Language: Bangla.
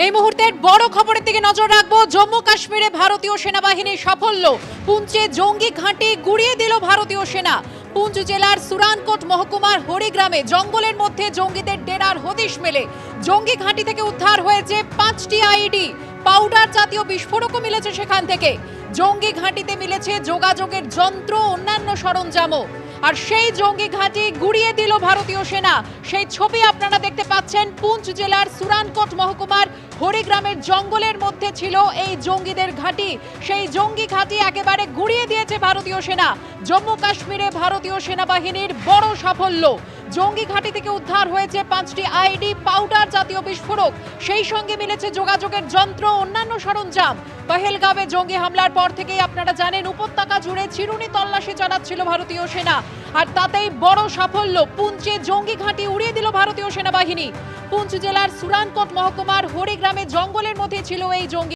এই মুহূর্তের বড় খবরের দিকে নজর রাখবো। জম্মু কাশ্মীরে ভারতীয় সেনাবাহিনীর সাফল্য। পুঞ্চে জঙ্গি ঘাঁটি গুড়িয়ে দিল ভারতীয় সেনা। পুঞ্চ জেলার সুরানকোট মহকুমার হরিগ্রামে জঙ্গলের মধ্যে জঙ্গিদের ডেরার হদিশ মেলে। জঙ্গি ঘাঁটি থেকে উদ্ধার হয়েছে 5টি আইডি, পাউডার জাতীয় বিস্ফোরকও মিলেছে সেখান থেকে। জঙ্গি ঘাঁটিতে মিলেছে যোগাযোগের যন্ত্র, অন্যান্য সরঞ্জামও। আর সেই জঙ্গি ঘাঁটি গুড়িয়ে দিল ভারতীয় সেনা। সেই ছবি আপনারা দেখতে পাচ্ছেন। পুঞ্চ জেলার সুরানকোট মহকুমার হরিগ্রামের জঙ্গলের মধ্যে ছিল এই জঙ্গিদের ঘাঁটি। সেই জঙ্গি ঘাঁটি একেবারে গুড়িয়ে দিয়েছে ভারতীয় সেনা। জম্মু কাশ্মীরে ভারতীয় সেনাবাহিনীর বড় সাফল্য। জঙ্গি ঘাঁটি থেকে উদ্ধার হয়েছে 5টি আইডি, পাউডার জাতীয় বিস্ফোরক, সেই সঙ্গে মিলেছে যোগাযোগের যন্ত্র, অন্যান্য সরঞ্জাম। পহেলগাঁওয়ে জঙ্গি হামলার পর থেকেই আপনারা জানেন উপত্যকা জুড়ে চিরুনি তল্লাশি চালাচ্ছিল ভারতীয় সেনা। আর তাতেই বড় সাফল্য। পুঞ্চে জঙ্গি ঘাঁটি উড়িয়ে দিল ভারতীয় সেনাবাহিনী। পুঞ্চ জেলার সুরানকোট মহকুমার হরিগ্রামে জঙ্গলের মধ্যে ছিল এই জঙ্গি